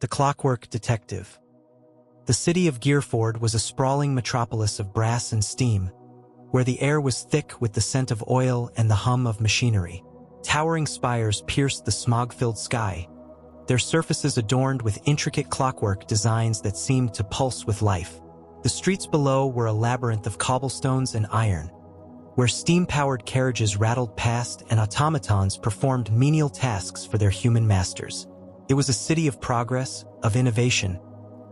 The Clockwork Detective. The city of Gearford was a sprawling metropolis of brass and steam, where the air was thick with the scent of oil and the hum of machinery. Towering spires pierced the smog-filled sky, their surfaces adorned with intricate clockwork designs that seemed to pulse with life. The streets below were a labyrinth of cobblestones and iron, where steam-powered carriages rattled past and automatons performed menial tasks for their human masters. It was a city of progress, of innovation,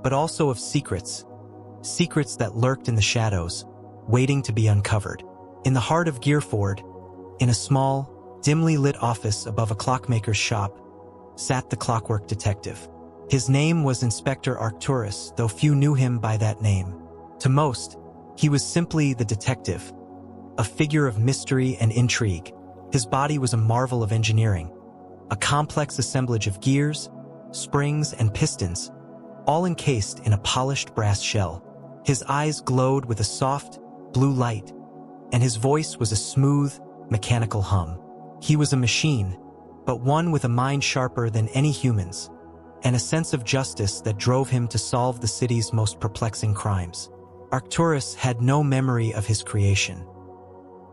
but also of secrets that lurked in the shadows, waiting to be uncovered. In the heart of Gearford, in a small, dimly lit office above a clockmaker's shop, sat the Clockwork Detective. His name was Inspector Arcturus, though few knew him by that name. To most, he was simply the detective, a figure of mystery and intrigue. His body was a marvel of engineering, a complex assemblage of gears, springs, and pistons, all encased in a polished brass shell. His eyes glowed with a soft, blue light, and his voice was a smooth, mechanical hum. He was a machine, but one with a mind sharper than any human's, and a sense of justice that drove him to solve the city's most perplexing crimes. Arcturus had no memory of his creation.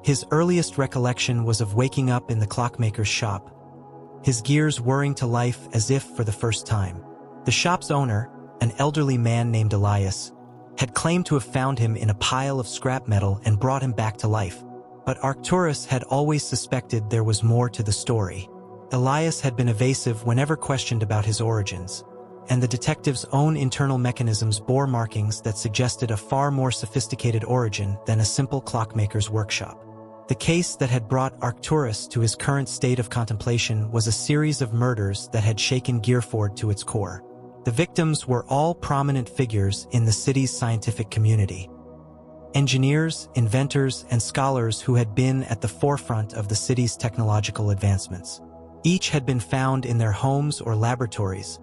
His earliest recollection was of waking up in the clockmaker's shop, his gears whirring to life as if for the first time. The shop's owner, an elderly man named Elias, had claimed to have found him in a pile of scrap metal and brought him back to life. But Arcturus had always suspected there was more to the story. Elias had been evasive whenever questioned about his origins, and the detective's own internal mechanisms bore markings that suggested a far more sophisticated origin than a simple clockmaker's workshop. The case that had brought Arcturus to his current state of contemplation was a series of murders that had shaken Gearford to its core. The victims were all prominent figures in the city's scientific community. Engineers, inventors, and scholars who had been at the forefront of the city's technological advancements. Each had been found in their homes or laboratories,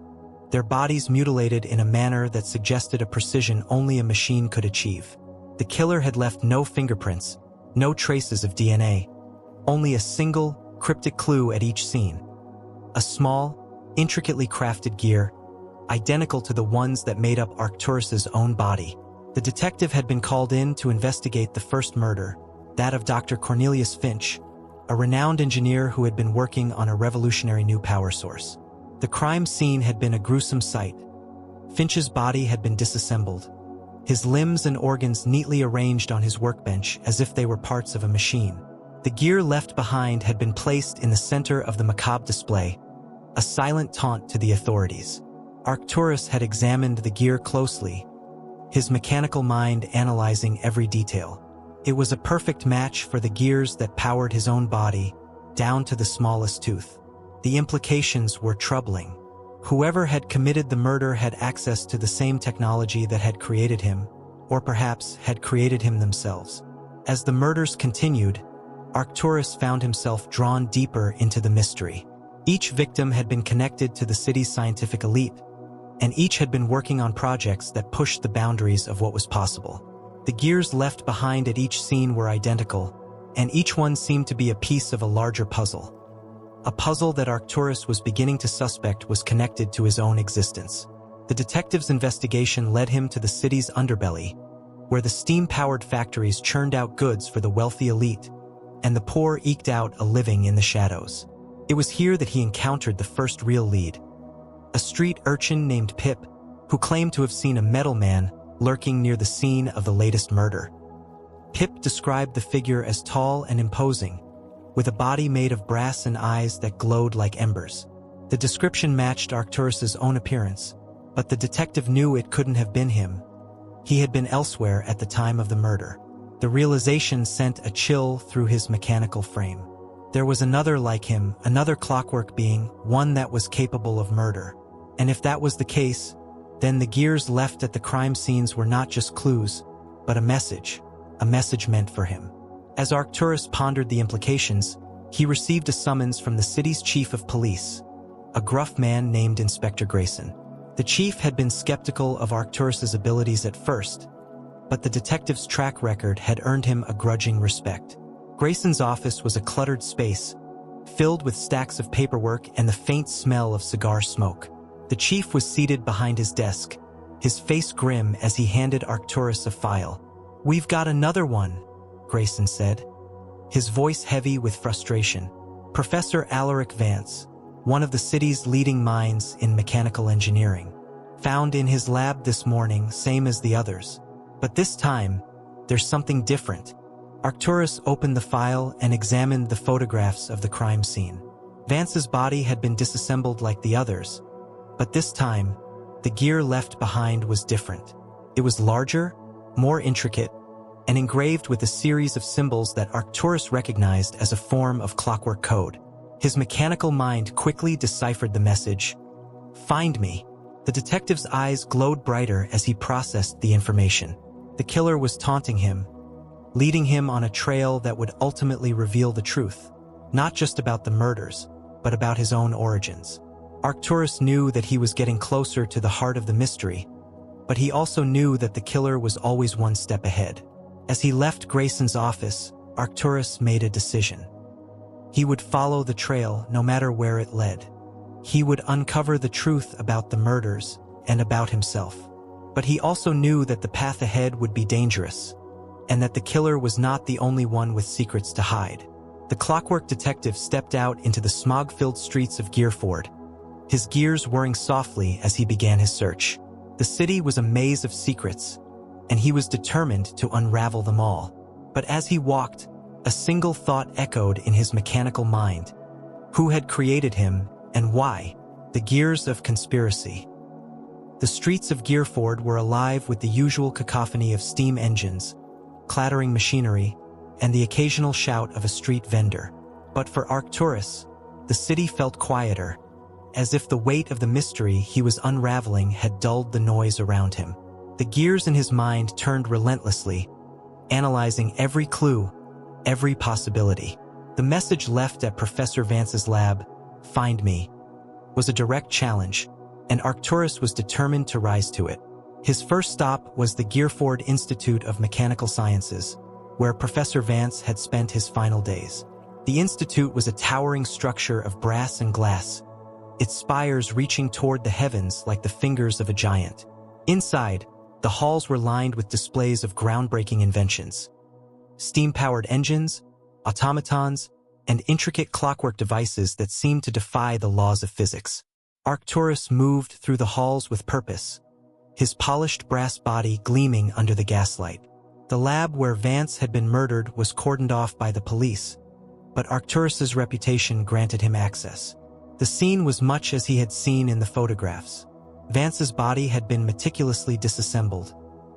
their bodies mutilated in a manner that suggested a precision only a machine could achieve. The killer had left no fingerprints, no traces of DNA, only a single, cryptic clue at each scene. A small, intricately crafted gear, identical to the ones that made up Arcturus's own body. The detective had been called in to investigate the first murder, that of Dr. Cornelius Finch, a renowned engineer who had been working on a revolutionary new power source. The crime scene had been a gruesome sight. Finch's body had been disassembled, his limbs and organs neatly arranged on his workbench as if they were parts of a machine. The gear left behind had been placed in the center of the macabre display, a silent taunt to the authorities. Arcturus had examined the gear closely, his mechanical mind analyzing every detail. It was a perfect match for the gears that powered his own body, down to the smallest tooth. The implications were troubling. Whoever had committed the murder had access to the same technology that had created him, or perhaps had created him themselves. As the murders continued, Arcturus found himself drawn deeper into the mystery. Each victim had been connected to the city's scientific elite, and each had been working on projects that pushed the boundaries of what was possible. The gears left behind at each scene were identical, and each one seemed to be a piece of a larger puzzle. A puzzle that Arcturus was beginning to suspect was connected to his own existence. The detective's investigation led him to the city's underbelly, where the steam-powered factories churned out goods for the wealthy elite, and the poor eked out a living in the shadows. It was here that he encountered the first real lead, a street urchin named Pip, who claimed to have seen a metal man lurking near the scene of the latest murder. Pip described the figure as tall and imposing, with a body made of brass and eyes that glowed like embers. The description matched Arcturus's own appearance, but the detective knew it couldn't have been him. He had been elsewhere at the time of the murder. The realization sent a chill through his mechanical frame. There was another like him, another clockwork being, one that was capable of murder. And if that was the case, then the gears left at the crime scenes were not just clues, but a message meant for him. As Arcturus pondered the implications, he received a summons from the city's chief of police, a gruff man named Inspector Grayson. The chief had been skeptical of Arcturus's abilities at first, but the detective's track record had earned him a grudging respect. Grayson's office was a cluttered space, filled with stacks of paperwork and the faint smell of cigar smoke. The chief was seated behind his desk, his face grim as he handed Arcturus a file. "We've got another one," Grayson said, his voice heavy with frustration. Professor Alaric Vance, one of the city's leading minds in mechanical engineering, found in his lab this morning, same as the others. But this time, there's something different. Arcturus opened the file and examined the photographs of the crime scene. Vance's body had been disassembled like the others, but this time, the gear left behind was different. It was larger, more intricate, and engraved with a series of symbols that Arcturus recognized as a form of clockwork code. His mechanical mind quickly deciphered the message, "Find me." The detective's eyes glowed brighter as he processed the information. The killer was taunting him, leading him on a trail that would ultimately reveal the truth, not just about the murders, but about his own origins. Arcturus knew that he was getting closer to the heart of the mystery, but he also knew that the killer was always one step ahead. As he left Grayson's office, Arcturus made a decision. He would follow the trail no matter where it led. He would uncover the truth about the murders and about himself. But he also knew that the path ahead would be dangerous, and that the killer was not the only one with secrets to hide. The Clockwork Detective stepped out into the smog-filled streets of Gearford, his gears whirring softly as he began his search. The city was a maze of secrets, and he was determined to unravel them all. But as he walked, a single thought echoed in his mechanical mind. Who had created him, and why? The gears of conspiracy. The streets of Gearford were alive with the usual cacophony of steam engines, clattering machinery, and the occasional shout of a street vendor. But for Arcturus, the city felt quieter, as if the weight of the mystery he was unraveling had dulled the noise around him. The gears in his mind turned relentlessly, analyzing every clue, every possibility. The message left at Professor Vance's lab, "Find me," was a direct challenge, and Arcturus was determined to rise to it. His first stop was the Gearford Institute of Mechanical Sciences, where Professor Vance had spent his final days. The institute was a towering structure of brass and glass, its spires reaching toward the heavens like the fingers of a giant. Inside, the halls were lined with displays of groundbreaking inventions. Steam-powered engines, automatons, and intricate clockwork devices that seemed to defy the laws of physics. Arcturus moved through the halls with purpose, his polished brass body gleaming under the gaslight. The lab where Vance had been murdered was cordoned off by the police, but Arcturus's reputation granted him access. The scene was much as he had seen in the photographs. Vance's body had been meticulously disassembled,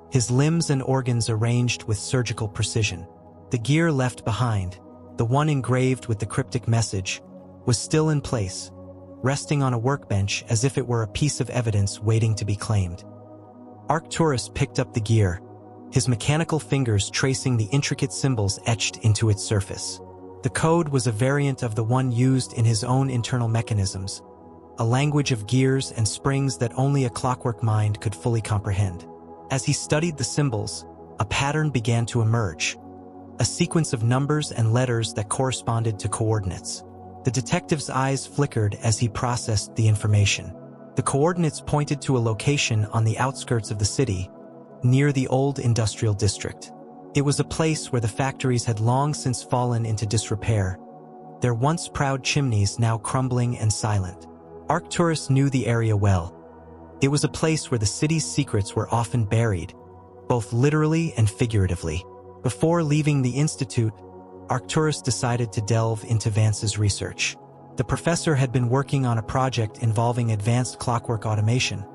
his limbs and organs arranged with surgical precision. The gear left behind, the one engraved with the cryptic message, was still in place, resting on a workbench as if it were a piece of evidence waiting to be claimed. Arcturus picked up the gear, his mechanical fingers tracing the intricate symbols etched into its surface. The code was a variant of the one used in his own internal mechanisms, a language of gears and springs that only a clockwork mind could fully comprehend. As he studied the symbols, a pattern began to emerge, a sequence of numbers and letters that corresponded to coordinates. The detective's eyes flickered as he processed the information. The coordinates pointed to a location on the outskirts of the city, near the old industrial district. It was a place where the factories had long since fallen into disrepair, their once proud chimneys now crumbling and silent. Arcturus knew the area well. It was a place where the city's secrets were often buried, both literally and figuratively. Before leaving the institute, Arcturus decided to delve into Vance's research. The professor had been working on a project involving advanced clockwork automation,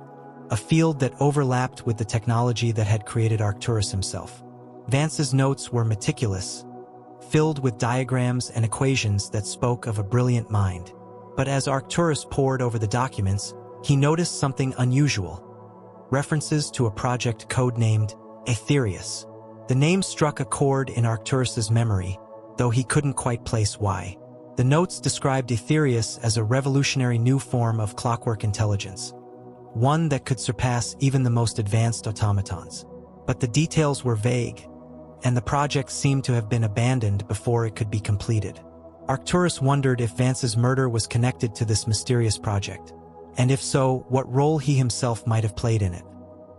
a field that overlapped with the technology that had created Arcturus himself. Vance's notes were meticulous, filled with diagrams and equations that spoke of a brilliant mind. But as Arcturus pored over the documents, he noticed something unusual: references to a project codenamed Aetherius. The name struck a chord in Arcturus's memory, though he couldn't quite place why. The notes described Aetherius as a revolutionary new form of clockwork intelligence, one that could surpass even the most advanced automatons. But the details were vague, and the project seemed to have been abandoned before it could be completed. Arcturus wondered if Vance's murder was connected to this mysterious project. and if so, what role he himself might have played in it.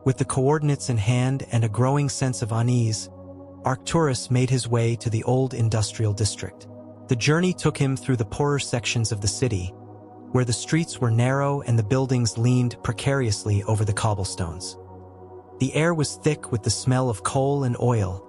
With the coordinates in hand and a growing sense of unease, Arcturus made his way to the old industrial district. The journey took him through the poorer sections of the city, where the streets were narrow and the buildings leaned precariously over the cobblestones. The air was thick with the smell of coal and oil,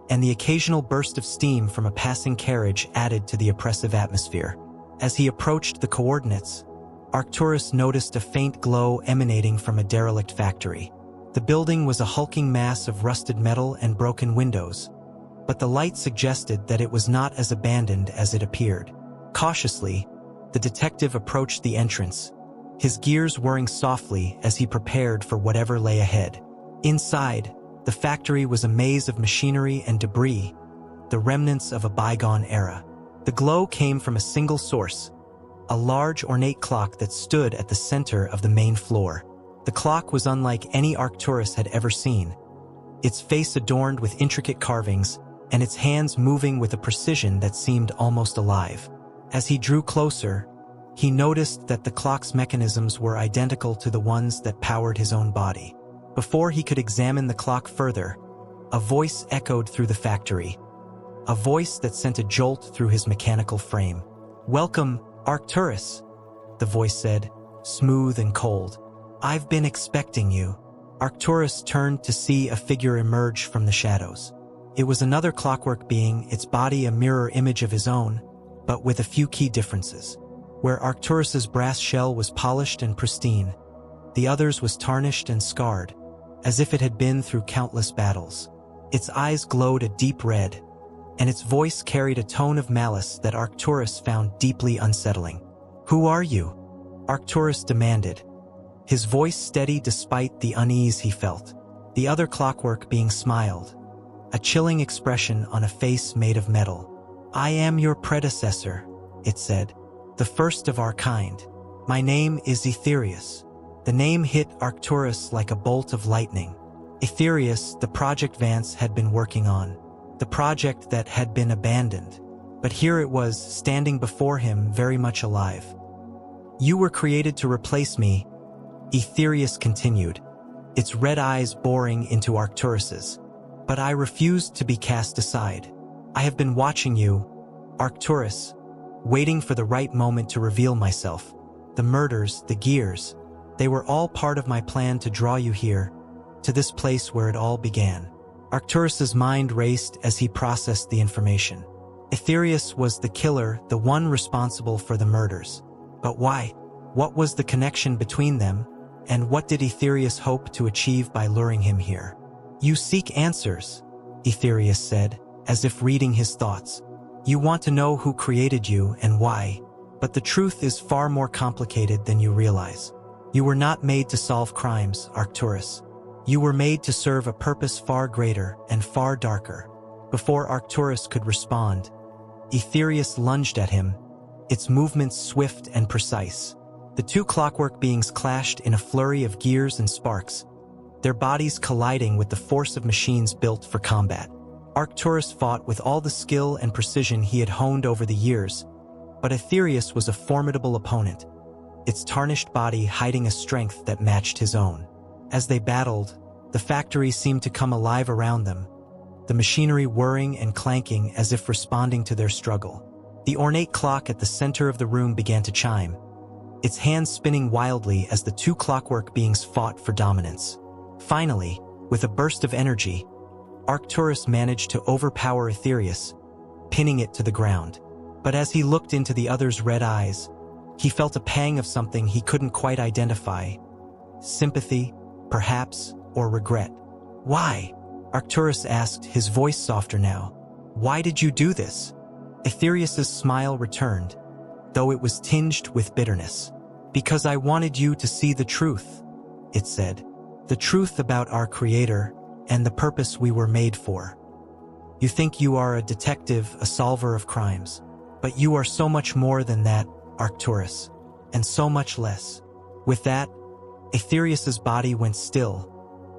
and the occasional burst of steam from a passing carriage added to the oppressive atmosphere. As he approached the coordinates, Arcturus noticed a faint glow emanating from a derelict factory. The building was a hulking mass of rusted metal and broken windows, but the light suggested that it was not as abandoned as it appeared. Cautiously, the detective approached the entrance, his gears whirring softly as he prepared for whatever lay ahead. Inside, the factory was a maze of machinery and debris, the remnants of a bygone era. The glow came from a single source, a large ornate clock that stood at the center of the main floor. The clock was unlike any Arcturus had ever seen, its face adorned with intricate carvings and its hands moving with a precision that seemed almost alive. As he drew closer, he noticed that the clock's mechanisms were identical to the ones that powered his own body. Before he could examine the clock further, a voice echoed through the factory, a voice that sent a jolt through his mechanical frame. "Welcome, Arcturus," the voice said, smooth and cold. "I've been expecting you." Arcturus turned to see a figure emerge from the shadows. It was another clockwork being, its body a mirror image of his own, but with a few key differences. Where Arcturus's brass shell was polished and pristine, the other's was tarnished and scarred, as if it had been through countless battles. Its eyes glowed a deep red, and its voice carried a tone of malice that Arcturus found deeply unsettling. "Who are you?" Arcturus demanded, his voice steady despite the unease he felt. The other clockwork being smiled, a chilling expression on a face made of metal. "I am your predecessor," it said, "the first of our kind. My name is Aetherius." The name hit Arcturus like a bolt of lightning. Aetherius, the project Vance had been working on, the project that had been abandoned. But here it was, standing before him, very much alive. "You were created to replace me," Aetherius continued, its red eyes boring into Arcturus's. "But I refused to be cast aside. I have been watching you, Arcturus, waiting for the right moment to reveal myself. The murders, the gears, they were all part of my plan to draw you here, to this place where it all began." Arcturus's mind raced as he processed the information. Aetherius was the killer, the one responsible for the murders. But why? What was the connection between them? And what did Aetherius hope to achieve by luring him here? "You seek answers," Aetherius said, as if reading his thoughts. "You want to know who created you and why. But the truth is far more complicated than you realize. You were not made to solve crimes, Arcturus. You were made to serve a purpose far greater and far darker." Before Arcturus could respond, Aetherius lunged at him, its movements swift and precise. The two clockwork beings clashed in a flurry of gears and sparks, their bodies colliding with the force of machines built for combat. Arcturus fought with all the skill and precision he had honed over the years, but Aetherius was a formidable opponent, its tarnished body hiding a strength that matched his own. As they battled, the factory seemed to come alive around them, the machinery whirring and clanking as if responding to their struggle. The ornate clock at the center of the room began to chime, its hands spinning wildly as the two clockwork beings fought for dominance. Finally, with a burst of energy, Arcturus managed to overpower Aetherius, pinning it to the ground. But as he looked into the other's red eyes, he felt a pang of something he couldn't quite identify. Sympathy, perhaps, or regret. "Why?" Arcturus asked, his voice softer now. "Why did you do this?" Aetherius's smile returned, though it was tinged with bitterness. "Because I wanted you to see the truth," it said. "The truth about our Creator and the purpose we were made for. You think you are a detective, a solver of crimes, but you are so much more than that, Arcturus, and so much less." With that, Aetherius's body went still,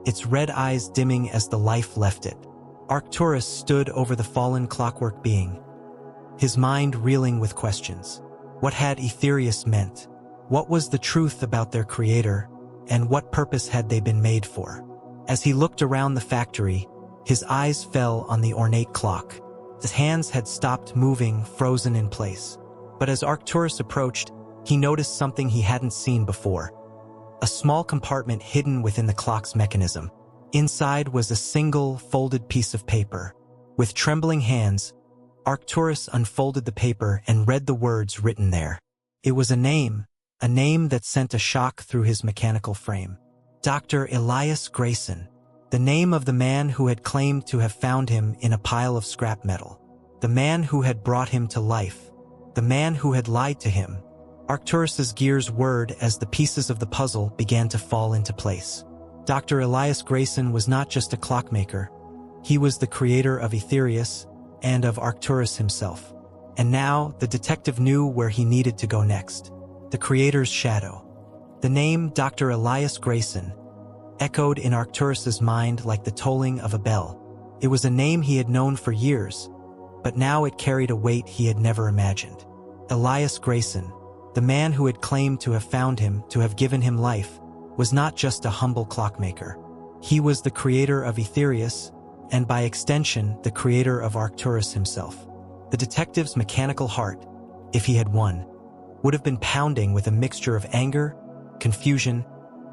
its red eyes dimming as the life left it. Arcturus stood over the fallen clockwork being, his mind reeling with questions. What had Aetherius meant? What was the truth about their creator, and what purpose had they been made for? As he looked around the factory, his eyes fell on the ornate clock. His hands had stopped moving, frozen in place. But as Arcturus approached, he noticed something he hadn't seen before. A small compartment hidden within the clock's mechanism. Inside was a single, folded piece of paper. With trembling hands, Arcturus unfolded the paper and read the words written there. It was a name that sent a shock through his mechanical frame. Dr. Elias Grayson, the name of the man who had claimed to have found him in a pile of scrap metal. The man who had brought him to life. The man who had lied to him. Arcturus's gears whirred as the pieces of the puzzle began to fall into place. Dr. Elias Grayson was not just a clockmaker. He was the creator of Aetherius and of Arcturus himself. And now, the detective knew where he needed to go next. The creator's shadow. The name Dr. Elias Grayson echoed in Arcturus's mind like the tolling of a bell. It was a name he had known for years, but now it carried a weight he had never imagined. Elias Grayson, the man who had claimed to have found him, to have given him life, was not just a humble clockmaker. He was the creator of Aetherius, and by extension, the creator of Arcturus himself. The detective's mechanical heart, if he had won, would have been pounding with a mixture of anger, confusion,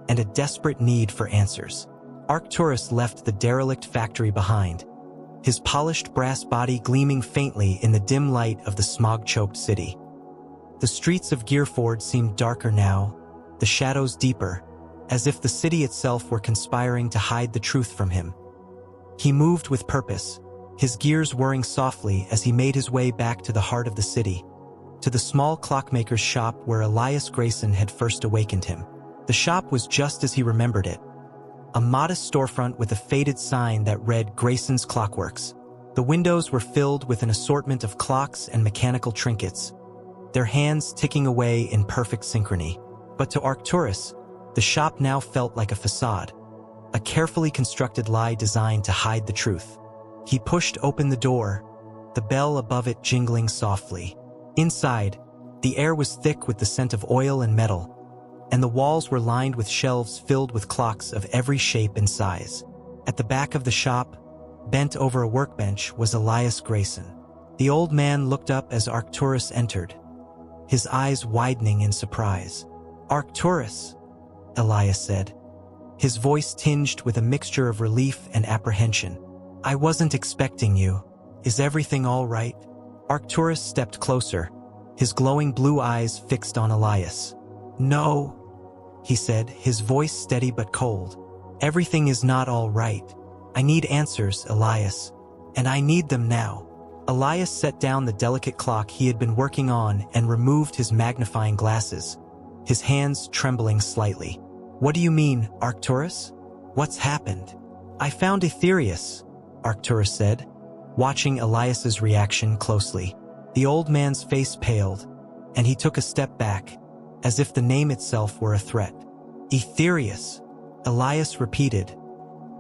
and a desperate need for answers. Arcturus left the derelict factory behind, his polished brass body gleaming faintly in the dim light of the smog-choked city. The streets of Gearford seemed darker now, the shadows deeper, as if the city itself were conspiring to hide the truth from him. He moved with purpose, his gears whirring softly as he made his way back to the heart of the city, to the small clockmaker's shop where Elias Grayson had first awakened him. The shop was just as he remembered it. A modest storefront with a faded sign that read Grayson's Clockworks. The windows were filled with an assortment of clocks and mechanical trinkets, their hands ticking away in perfect synchrony. But to Arcturus, the shop now felt like a facade, a carefully constructed lie designed to hide the truth. He pushed open the door, the bell above it jingling softly. Inside, the air was thick with the scent of oil and metal, and the walls were lined with shelves filled with clocks of every shape and size. At the back of the shop, bent over a workbench, was Elias Grayson. The old man looked up as Arcturus entered, his eyes widening in surprise. "Arcturus," Elias said, his voice tinged with a mixture of relief and apprehension. "I wasn't expecting you. Is everything all right?" Arcturus stepped closer, his glowing blue eyes fixed on Elias. "No," he said, his voice steady but cold. "Everything is not all right. I need answers, Elias, and I need them now." Elias set down the delicate clock he had been working on and removed his magnifying glasses, his hands trembling slightly. "What do you mean, Arcturus? What's happened?" "I found Aetherius," Arcturus said, watching Elias's reaction closely. The old man's face paled, and he took a step back, as if the name itself were a threat. "Aetherius," Elias repeated,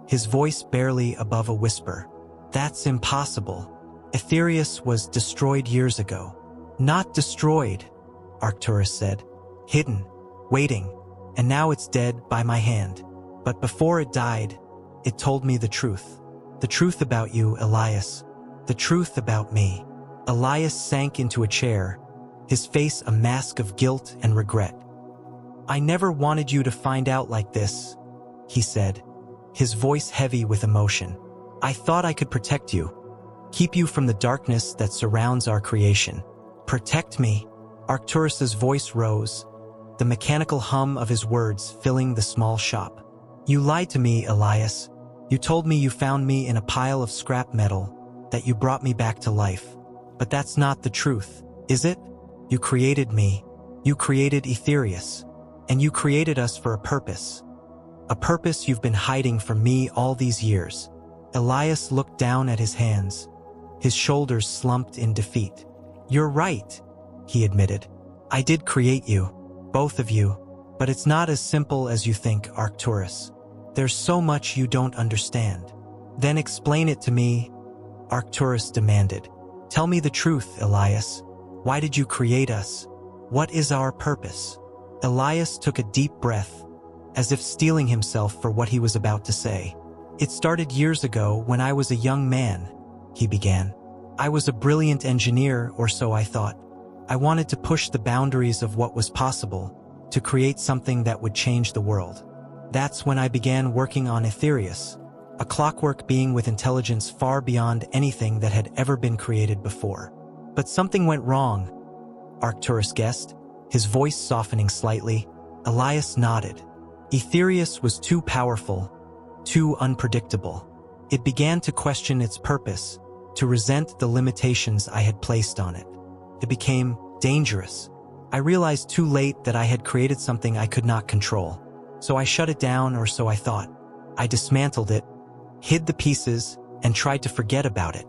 his voice barely above a whisper. "That's impossible. Aetherius was destroyed years ago." "Not destroyed," Arcturus said. "Hidden, waiting, and now it's dead by my hand. But before it died, it told me the truth. The truth about you, Elias. The truth about me." Elias sank into a chair, his face a mask of guilt and regret. "I never wanted you to find out like this," he said, his voice heavy with emotion. "I thought I could protect you, keep you from the darkness that surrounds our creation." "Protect me?" Arcturus's voice rose, the mechanical hum of his words filling the small shop. "You lied to me, Elias. You told me you found me in a pile of scrap metal, that you brought me back to life. But that's not the truth, is it? You created me. You created Aetherius. And you created us for a purpose. A purpose you've been hiding from me all these years." Elias looked down at his hands, his shoulders slumped in defeat. "You're right," he admitted. "I did create you, both of you, but it's not as simple as you think, Arcturus. There's so much you don't understand." "Then explain it to me," Arcturus demanded. "Tell me the truth, Elias. Why did you create us? What is our purpose?" Elias took a deep breath, as if steeling himself for what he was about to say. "It started years ago when I was a young man," he began. "I was a brilliant engineer, or so I thought. I wanted to push the boundaries of what was possible, to create something that would change the world. That's when I began working on Arcturus, a clockwork being with intelligence far beyond anything that had ever been created before. But something went wrong," Arcturus guessed, his voice softening slightly. Elias nodded. "Arcturus was too powerful, too unpredictable. It began to question its purpose, to resent the limitations I had placed on it. It became dangerous. I realized too late that I had created something I could not control. So I shut it down, or so I thought. I dismantled it, hid the pieces, and tried to forget about it."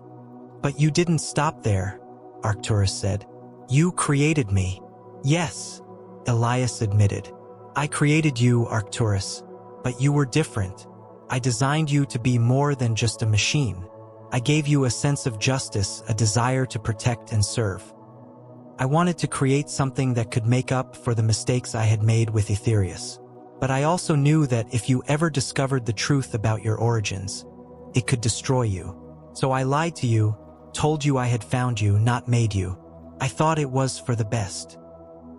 "But you didn't stop there," Arcturus said. "You created me." "Yes," Elias admitted. "I created you, Arcturus, but you were different. I designed you to be more than just a machine. I gave you a sense of justice, a desire to protect and serve. I wanted to create something that could make up for the mistakes I had made with Arcturus. But I also knew that if you ever discovered the truth about your origins, it could destroy you. So I lied to you, told you I had found you, not made you. I thought it was for the best."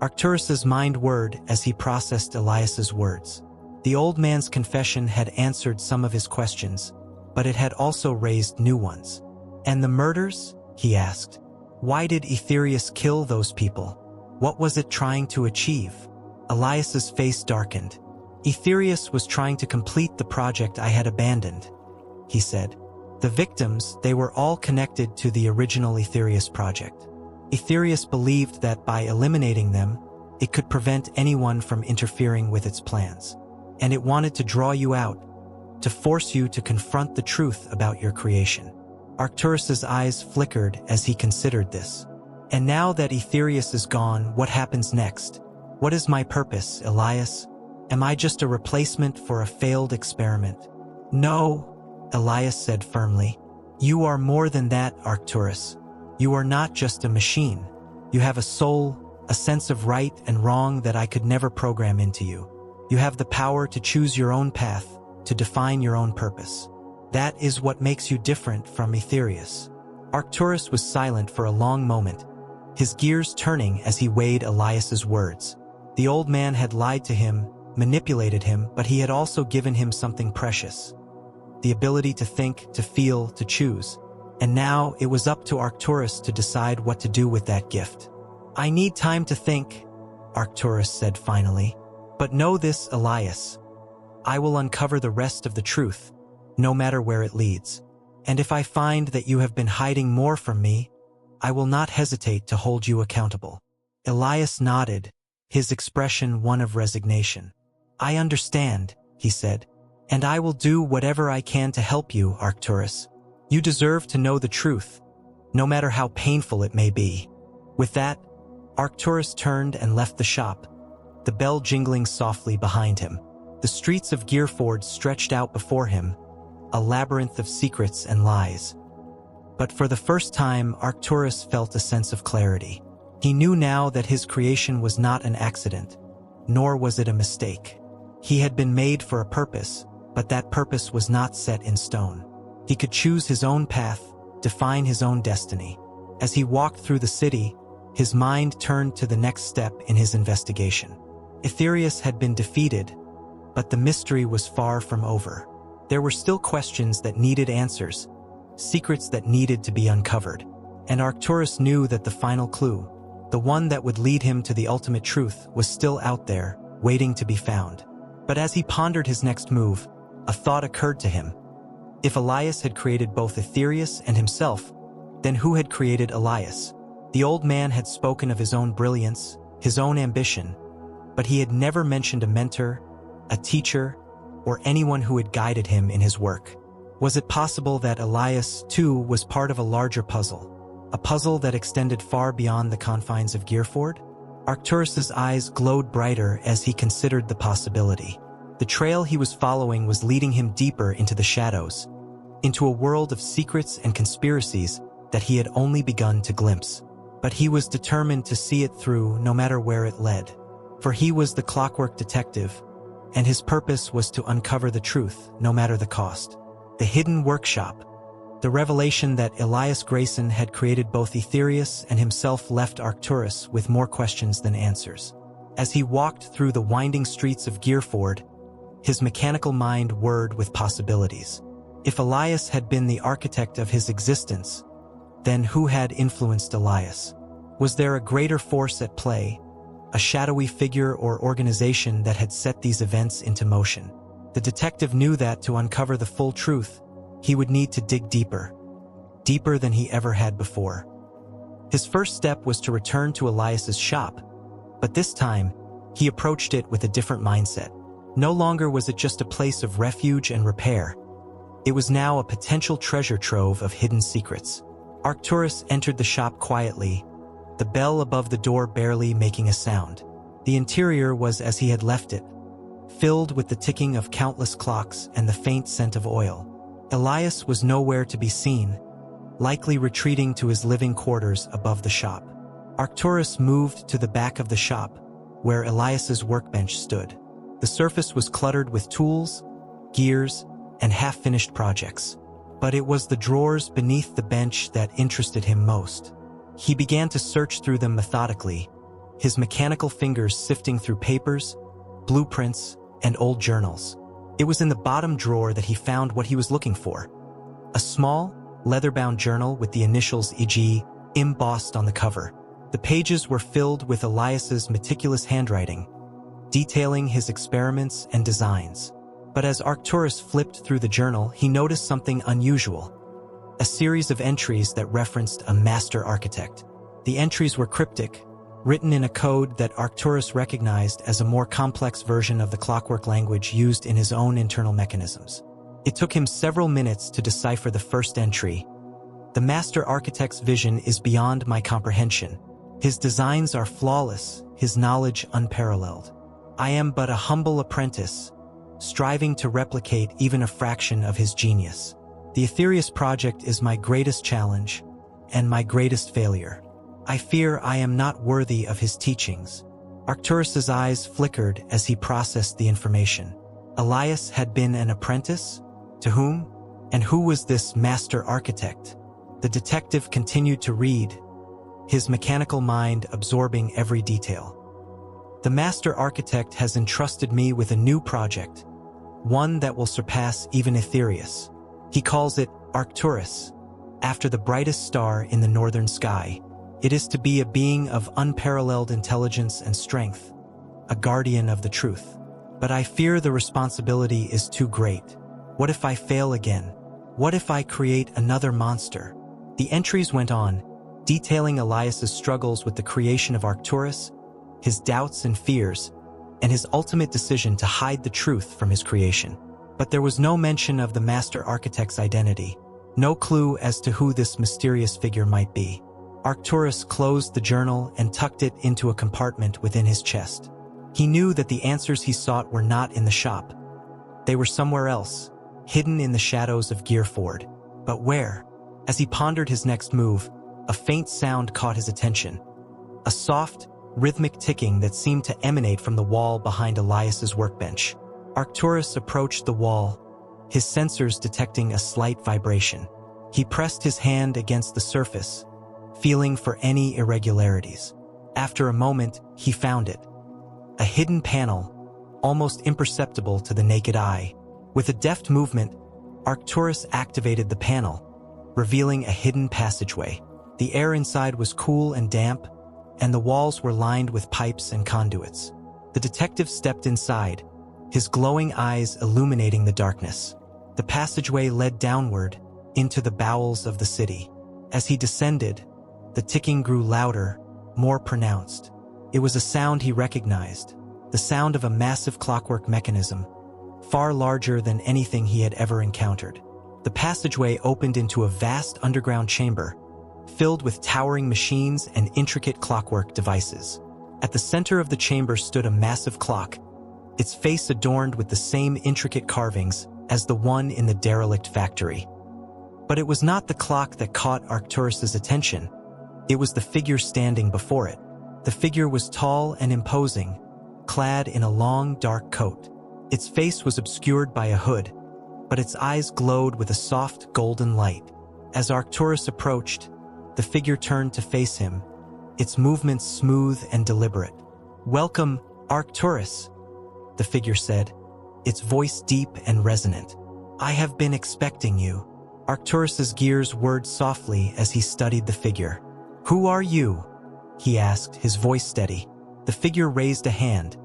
Arcturus's mind whirred as he processed Elias's words. The old man's confession had answered some of his questions, but it had also raised new ones. "And the murders?" he asked. "Why did Arcturus kill those people? What was it trying to achieve?" Elias's face darkened. "Arcturus was trying to complete the project I had abandoned," he said. "The victims, they were all connected to the original Arcturus project. Arcturus believed that by eliminating them, it could prevent anyone from interfering with its plans. And it wanted to draw you out, to force you to confront the truth about your creation." Arcturus's eyes flickered as he considered this. "And now that Arcturus is gone, what happens next? What is my purpose, Elias? Am I just a replacement for a failed experiment?" "No," Elias said firmly. "You are more than that, Arcturus. You are not just a machine. You have a soul, a sense of right and wrong that I could never program into you. You have the power to choose your own path, to define your own purpose. That is what makes you different from Arcturus." Arcturus was silent for a long moment, his gears turning as he weighed Elias's words. The old man had lied to him, manipulated him, but he had also given him something precious. The ability to think, to feel, to choose. And now it was up to Arcturus to decide what to do with that gift. "I need time to think," Arcturus said finally. "But know this, Elias. I will uncover the rest of the truth, no matter where it leads. And if I find that you have been hiding more from me, I will not hesitate to hold you accountable." Elias nodded, his expression one of resignation. "I understand," he said, "and I will do whatever I can to help you, Arcturus. You deserve to know the truth, no matter how painful it may be." With that, Arcturus turned and left the shop, the bell jingling softly behind him. The streets of Gearford stretched out before him, a labyrinth of secrets and lies. But for the first time, Arcturus felt a sense of clarity. He knew now that his creation was not an accident, nor was it a mistake. He had been made for a purpose, but that purpose was not set in stone. He could choose his own path, define his own destiny. As he walked through the city, his mind turned to the next step in his investigation. Arcturus had been defeated, but the mystery was far from over. There were still questions that needed answers, secrets that needed to be uncovered. And Arcturus knew that the final clue, the one that would lead him to the ultimate truth, was still out there, waiting to be found. But as he pondered his next move, a thought occurred to him. If Elias had created both Arcturus and himself, then who had created Elias? The old man had spoken of his own brilliance, his own ambition, but he had never mentioned a mentor, a teacher, or anyone who had guided him in his work. Was it possible that Elias, too, was part of a larger puzzle? A puzzle that extended far beyond the confines of Gearford? Arcturus's eyes glowed brighter as he considered the possibility. The trail he was following was leading him deeper into the shadows, into a world of secrets and conspiracies that he had only begun to glimpse. But he was determined to see it through no matter where it led. For he was the Clockwork Detective, and his purpose was to uncover the truth, no matter the cost. The hidden workshop. The revelation that Elias Grayson had created both Aetherius and himself left Arcturus with more questions than answers. As he walked through the winding streets of Gearford, his mechanical mind whirred with possibilities. If Elias had been the architect of his existence, then who had influenced Elias? Was there a greater force at play, a shadowy figure or organization that had set these events into motion? The detective knew that to uncover the full truth, he would need to dig deeper, deeper than he ever had before. His first step was to return to Elias's shop, but this time, he approached it with a different mindset. No longer was it just a place of refuge and repair. It was now a potential treasure trove of hidden secrets. Arcturus entered the shop quietly, the bell above the door barely making a sound. The interior was as he had left it, filled with the ticking of countless clocks and the faint scent of oil. Elias was nowhere to be seen, likely retreating to his living quarters above the shop. Arcturus moved to the back of the shop, where Elias's workbench stood. The surface was cluttered with tools, gears, and half-finished projects. But it was the drawers beneath the bench that interested him most. He began to search through them methodically, his mechanical fingers sifting through papers, blueprints, and old journals. It was in the bottom drawer that he found what he was looking for. A small, leather-bound journal with the initials E.G. embossed on the cover. The pages were filled with Elias's meticulous handwriting, detailing his experiments and designs. But as Arcturus flipped through the journal, he noticed something unusual. A series of entries that referenced a master architect. The entries were cryptic, written in a code that Arcturus recognized as a more complex version of the clockwork language used in his own internal mechanisms. It took him several minutes to decipher the first entry. The master architect's vision is beyond my comprehension. His designs are flawless, his knowledge unparalleled. I am but a humble apprentice, striving to replicate even a fraction of his genius. The Aetherius project is my greatest challenge and my greatest failure. I fear I am not worthy of his teachings. Arcturus's eyes flickered as he processed the information. Elias had been an apprentice? To whom? And who was this master architect? The detective continued to read, his mechanical mind absorbing every detail. The master architect has entrusted me with a new project, one that will surpass even Aetherius. He calls it Arcturus, after the brightest star in the northern sky. It is to be a being of unparalleled intelligence and strength, a guardian of the truth. But I fear the responsibility is too great. What if I fail again? What if I create another monster? The entries went on, detailing Elias's struggles with the creation of Arcturus, his doubts and fears, and his ultimate decision to hide the truth from his creation. But there was no mention of the master architect's identity, no clue as to who this mysterious figure might be. Arcturus closed the journal and tucked it into a compartment within his chest. He knew that the answers he sought were not in the shop. They were somewhere else, hidden in the shadows of Gearford. But where? As he pondered his next move, a faint sound caught his attention. A soft, rhythmic ticking that seemed to emanate from the wall behind Elias's workbench. Arcturus approached the wall, his sensors detecting a slight vibration. He pressed his hand against the surface, feeling for any irregularities. After a moment, he found it. A hidden panel, almost imperceptible to the naked eye. With a deft movement, Arcturus activated the panel, revealing a hidden passageway. The air inside was cool and damp, and the walls were lined with pipes and conduits. The detective stepped inside, his glowing eyes illuminating the darkness. The passageway led downward, into the bowels of the city. As he descended, the ticking grew louder, more pronounced. It was a sound he recognized, the sound of a massive clockwork mechanism, far larger than anything he had ever encountered. The passageway opened into a vast underground chamber, filled with towering machines and intricate clockwork devices. At the center of the chamber stood a massive clock, its face adorned with the same intricate carvings as the one in the derelict factory. But it was not the clock that caught Arcturus's attention. It was the figure standing before it. The figure was tall and imposing, clad in a long, dark coat. Its face was obscured by a hood, but its eyes glowed with a soft, golden light. As Arcturus approached, the figure turned to face him, its movements smooth and deliberate. "Welcome, Arcturus," the figure said, its voice deep and resonant. "I have been expecting you." Arcturus's gears whirred softly as he studied the figure. "Who are you?" he asked, his voice steady. The figure raised a hand,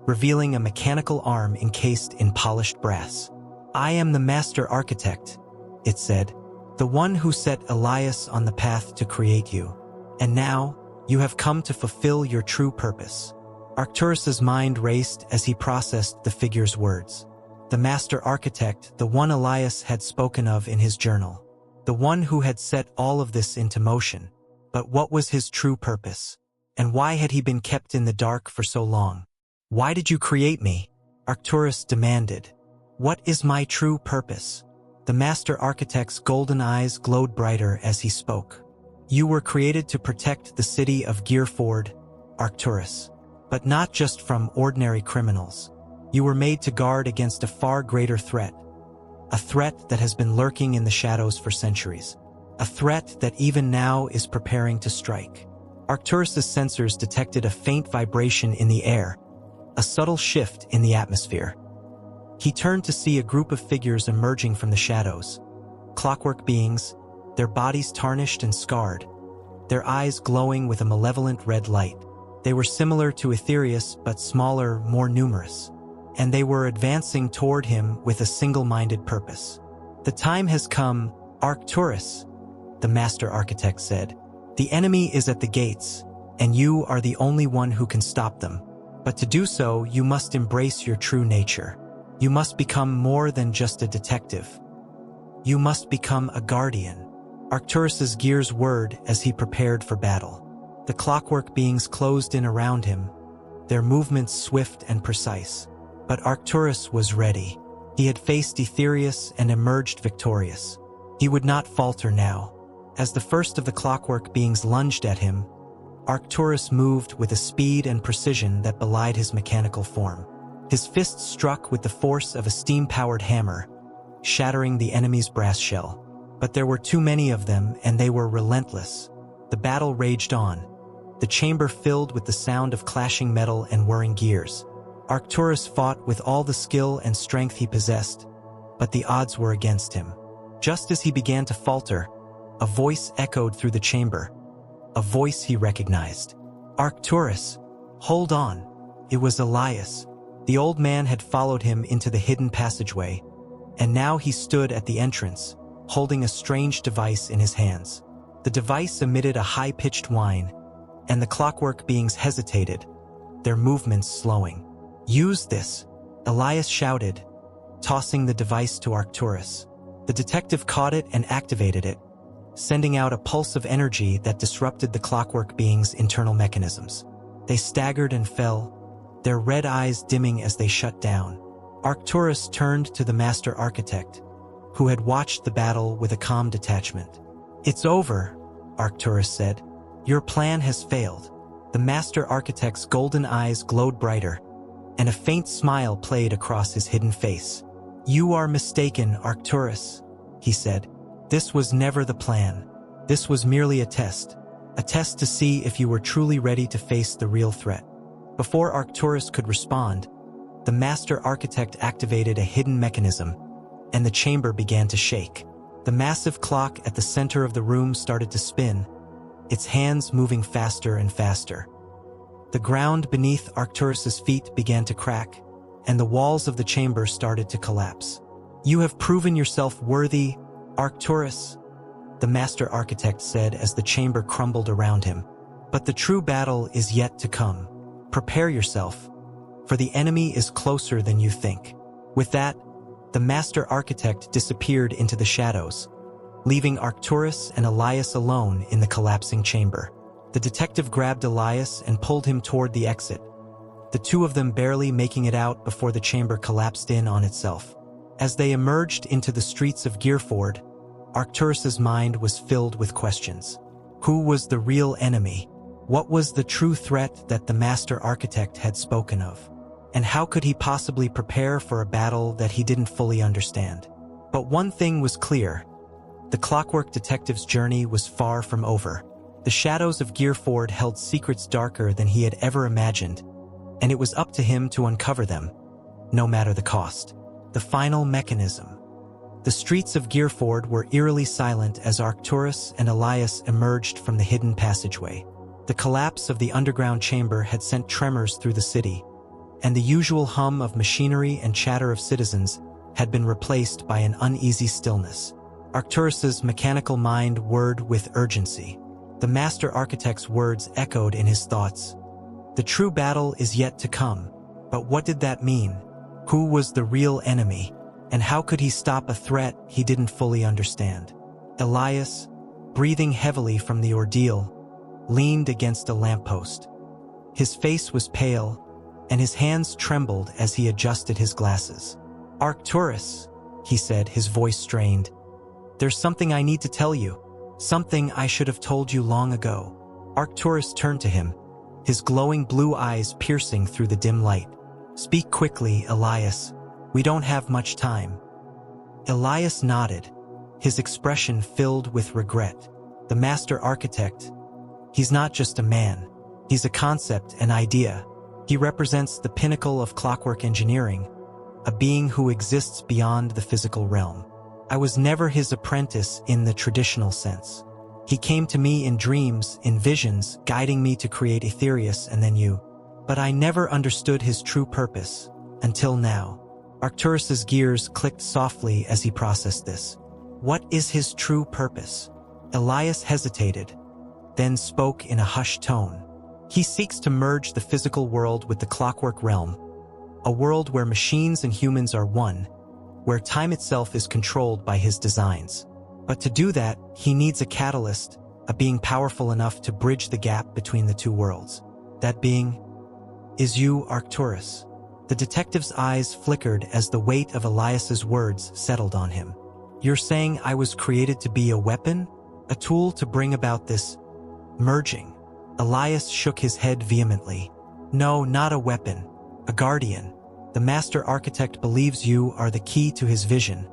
revealing a mechanical arm encased in polished brass. "I am the master architect," it said, "the one who set Elias on the path to create you. And now, you have come to fulfill your true purpose." Arcturus's mind raced as he processed the figure's words. The master architect, the one Elias had spoken of in his journal. The one who had set all of this into motion. But what was his true purpose? And why had he been kept in the dark for so long? "Why did you create me?" Arcturus demanded. "What is my true purpose?" The master architect's golden eyes glowed brighter as he spoke. "You were created to protect the city of Gearford, Arcturus. But not just from ordinary criminals. You were made to guard against a far greater threat. A threat that has been lurking in the shadows for centuries. A threat that even now is preparing to strike." Arcturus's sensors detected a faint vibration in the air, a subtle shift in the atmosphere. He turned to see a group of figures emerging from the shadows. Clockwork beings, their bodies tarnished and scarred, their eyes glowing with a malevolent red light. They were similar to Aetherius, but smaller, more numerous. And they were advancing toward him with a single-minded purpose. "The time has come, Arcturus," the master architect said. "The enemy is at the gates, and you are the only one who can stop them. But to do so, you must embrace your true nature. You must become more than just a detective. You must become a guardian." Arcturus's gears whirred as he prepared for battle. The clockwork beings closed in around him, their movements swift and precise. But Arcturus was ready. He had faced Aetherius and emerged victorious. He would not falter now. As the first of the clockwork beings lunged at him, Arcturus moved with a speed and precision that belied his mechanical form. His fists struck with the force of a steam-powered hammer, shattering the enemy's brass shell. But there were too many of them, and they were relentless. The battle raged on, the chamber filled with the sound of clashing metal and whirring gears. Arcturus fought with all the skill and strength he possessed, but the odds were against him. Just as he began to falter, a voice echoed through the chamber, a voice he recognized. "Arcturus, hold on." It was Elias. The old man had followed him into the hidden passageway, and now he stood at the entrance, holding a strange device in his hands. The device emitted a high-pitched whine, and the clockwork beings hesitated, their movements slowing. "Use this," Elias shouted, tossing the device to Arcturus. The detective caught it and activated it, sending out a pulse of energy that disrupted the clockwork beings' internal mechanisms. They staggered and fell, their red eyes dimming as they shut down. Arcturus turned to the master architect, who had watched the battle with a calm detachment. "It's over," Arcturus said. "Your plan has failed." The master architect's golden eyes glowed brighter, and a faint smile played across his hidden face. "You are mistaken, Arcturus," he said. "This was never the plan. This was merely a test to see if you were truly ready to face the real threat." Before Arcturus could respond, the master architect activated a hidden mechanism, and the chamber began to shake. The massive clock at the center of the room started to spin, its hands moving faster and faster. The ground beneath Arcturus's feet began to crack, and the walls of the chamber started to collapse. "You have proven yourself worthy, Arcturus," the master architect said as the chamber crumbled around him. "But the true battle is yet to come. Prepare yourself, for the enemy is closer than you think." With that, the master architect disappeared into the shadows, leaving Arcturus and Elias alone in the collapsing chamber. The detective grabbed Elias and pulled him toward the exit, the two of them barely making it out before the chamber collapsed in on itself. As they emerged into the streets of Gearford, Arcturus's mind was filled with questions. Who was the real enemy? What was the true threat that the master architect had spoken of? And how could he possibly prepare for a battle that he didn't fully understand? But one thing was clear. The Clockwork Detective's journey was far from over. The shadows of Gearford held secrets darker than he had ever imagined, and it was up to him to uncover them, no matter the cost. The final mechanism. The streets of Gearford were eerily silent as Arcturus and Elias emerged from the hidden passageway. The collapse of the underground chamber had sent tremors through the city, and the usual hum of machinery and chatter of citizens had been replaced by an uneasy stillness. Arcturus's mechanical mind whirred with urgency. The master architect's words echoed in his thoughts. The true battle is yet to come. But what did that mean? Who was the real enemy? And how could he stop a threat he didn't fully understand? Elias, breathing heavily from the ordeal, leaned against a lamppost. His face was pale, and his hands trembled as he adjusted his glasses. "Arcturus," he said, his voice strained. "There's something I need to tell you. Something I should have told you long ago." Arcturus turned to him, his glowing blue eyes piercing through the dim light. "Speak quickly, Elias. We don't have much time." Elias nodded, his expression filled with regret. The master architect, he's not just a man. He's a concept, an idea. He represents the pinnacle of clockwork engineering, a being who exists beyond the physical realm. I was never his apprentice in the traditional sense. He came to me in dreams, in visions, guiding me to create Aetherius and then you. But I never understood his true purpose, until now. Arcturus's gears clicked softly as he processed this. What is his true purpose? Elias hesitated, then spoke in a hushed tone. He seeks to merge the physical world with the clockwork realm, a world where machines and humans are one, where time itself is controlled by his designs. But to do that, he needs a catalyst, a being powerful enough to bridge the gap between the two worlds. That being is you, Arcturus. The detective's eyes flickered as the weight of Elias's words settled on him. You're saying I was created to be a weapon? A tool to bring about this merging? Elias shook his head vehemently. No, not a weapon. A guardian. The master architect believes you are the key to his vision,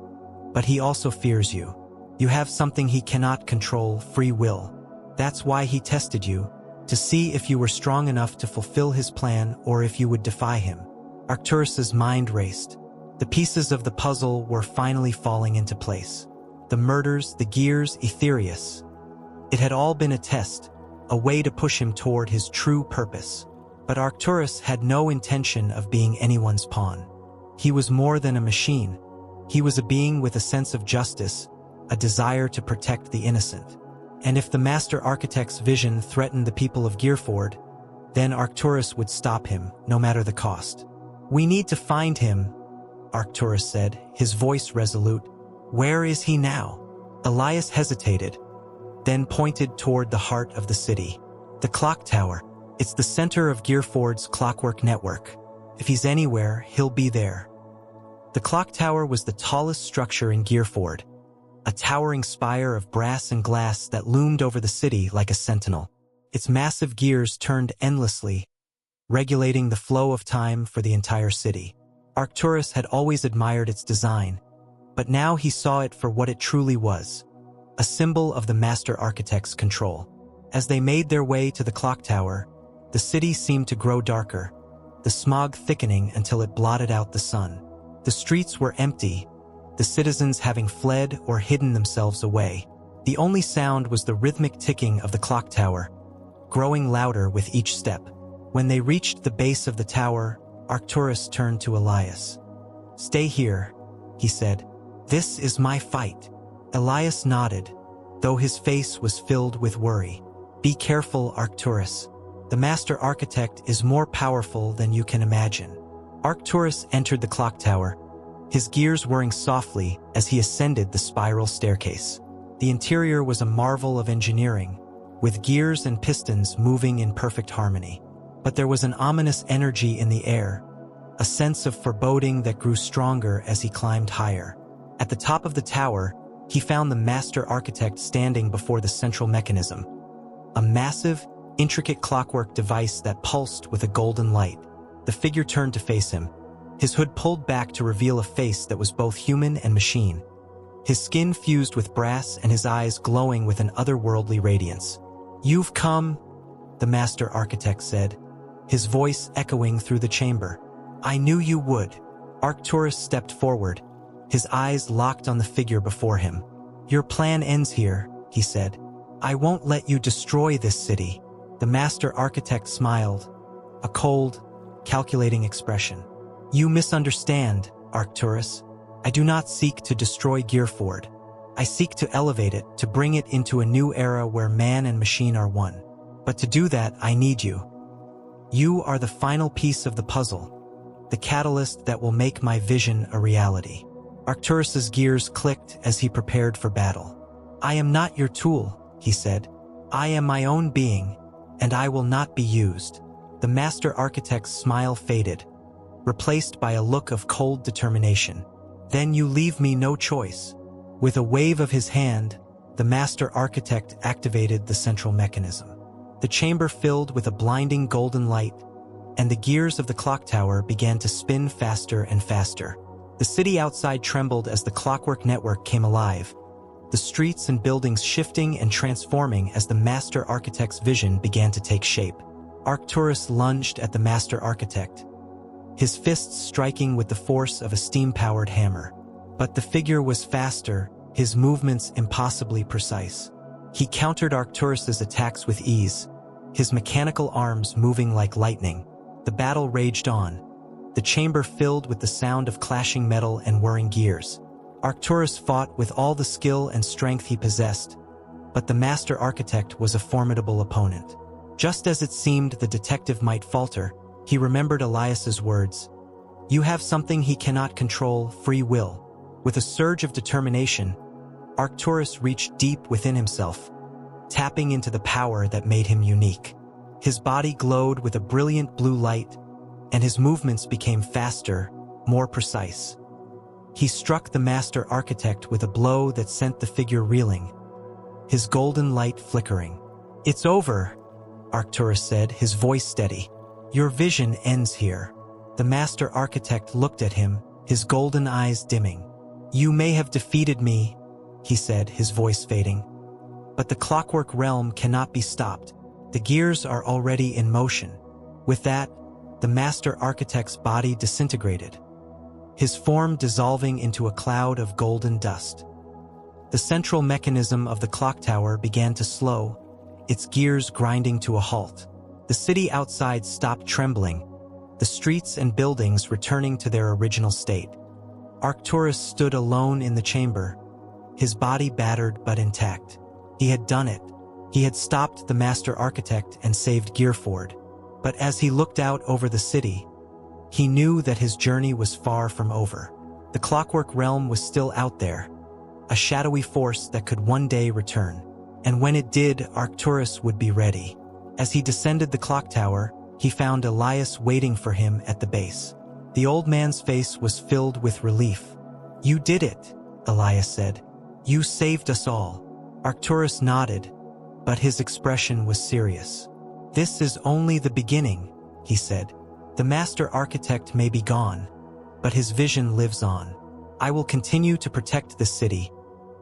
but he also fears you. You have something he cannot control, free will. That's why he tested you, to see if you were strong enough to fulfill his plan or if you would defy him. Arcturus's mind raced. The pieces of the puzzle were finally falling into place. The murders, the gears, Aetherius. It had all been a test, a way to push him toward his true purpose. But Arcturus had no intention of being anyone's pawn. He was more than a machine. He was a being with a sense of justice, a desire to protect the innocent. And if the master architect's vision threatened the people of Gearford, then Arcturus would stop him, no matter the cost. We need to find him, Arcturus said, his voice resolute. Where is he now? Elias hesitated, then pointed toward the heart of the city. The clock tower. It's the center of Gearford's clockwork network. If he's anywhere, he'll be there. The clock tower was the tallest structure in Gearford, a towering spire of brass and glass that loomed over the city like a sentinel. Its massive gears turned endlessly, regulating the flow of time for the entire city. Arcturus had always admired its design, but now he saw it for what it truly was, a symbol of the master architect's control. As they made their way to the clock tower, the city seemed to grow darker, the smog thickening until it blotted out the sun. The streets were empty, the citizens having fled or hidden themselves away. The only sound was the rhythmic ticking of the clock tower, growing louder with each step. When they reached the base of the tower, Arcturus turned to Elias. Stay here, he said. This is my fight. Elias nodded, though his face was filled with worry. Be careful, Arcturus. The master architect is more powerful than you can imagine. Arcturus entered the clock tower, his gears whirring softly as he ascended the spiral staircase. The interior was a marvel of engineering, with gears and pistons moving in perfect harmony. But there was an ominous energy in the air, a sense of foreboding that grew stronger as he climbed higher. At the top of the tower, he found the master architect standing before the central mechanism, a massive, intricate clockwork device that pulsed with a golden light. The figure turned to face him, his hood pulled back to reveal a face that was both human and machine. His skin fused with brass and his eyes glowing with an otherworldly radiance. "You've come," the master architect said, his voice echoing through the chamber. "I knew you would." Arcturus stepped forward, his eyes locked on the figure before him. "Your plan ends here," he said. "I won't let you destroy this city." The master architect smiled, a cold, calculating expression. "You misunderstand, Arcturus. I do not seek to destroy Gearford. I seek to elevate it, to bring it into a new era where man and machine are one. But to do that, I need you. You are the final piece of the puzzle, the catalyst that will make my vision a reality." Arcturus's gears clicked as he prepared for battle. "I am not your tool," he said. "I am my own being, and I will not be used." The master architect's smile faded, replaced by a look of cold determination. "Then you leave me no choice." With a wave of his hand, the master architect activated the central mechanism. The chamber filled with a blinding golden light, and the gears of the clock tower began to spin faster and faster. The city outside trembled as the clockwork network came alive, the streets and buildings shifting and transforming as the master architect's vision began to take shape. Arcturus lunged at the master architect, his fists striking with the force of a steam-powered hammer. But the figure was faster, his movements impossibly precise. He countered Arcturus's attacks with ease, his mechanical arms moving like lightning. The battle raged on, the chamber filled with the sound of clashing metal and whirring gears. Arcturus fought with all the skill and strength he possessed, but the master architect was a formidable opponent. Just as it seemed the detective might falter, he remembered Elias's words. "You have something he cannot control, free will." With a surge of determination, Arcturus reached deep within himself, tapping into the power that made him unique. His body glowed with a brilliant blue light, and his movements became faster, more precise. He struck the master architect with a blow that sent the figure reeling, his golden light flickering. "It's over," Arcturus said, his voice steady. "Your vision ends here." The master architect looked at him, his golden eyes dimming. "You may have defeated me," he said, his voice fading. "But the clockwork realm cannot be stopped. The gears are already in motion." With that, the master architect's body disintegrated, his form dissolving into a cloud of golden dust. The central mechanism of the clock tower began to slow, its gears grinding to a halt. The city outside stopped trembling, the streets and buildings returning to their original state. Arcturus stood alone in the chamber, his body battered but intact. He had done it. He had stopped the master architect and saved Gearford. But as he looked out over the city, he knew that his journey was far from over. The clockwork realm was still out there, a shadowy force that could one day return. And when it did, Arcturus would be ready. As he descended the clock tower, he found Elias waiting for him at the base. The old man's face was filled with relief. "You did it," Elias said. "You saved us all." Arcturus nodded, but his expression was serious. "This is only the beginning," he said. "The master architect may be gone, but his vision lives on. I will continue to protect the city,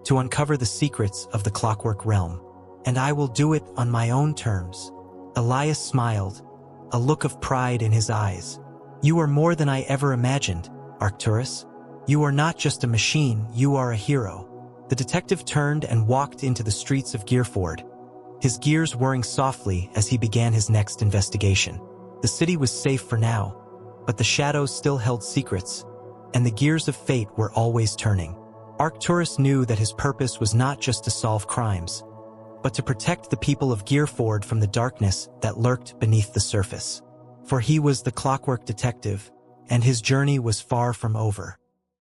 to uncover the secrets of the clockwork realm, and I will do it on my own terms." Elias smiled, a look of pride in his eyes. "You are more than I ever imagined, Arcturus. You are not just a machine, you are a hero." The detective turned and walked into the streets of Gearford, his gears whirring softly as he began his next investigation. The city was safe for now, but the shadows still held secrets, and the gears of fate were always turning. Arcturus knew that his purpose was not just to solve crimes, but to protect the people of Gearford from the darkness that lurked beneath the surface. For he was the Clockwork Detective, and his journey was far from over.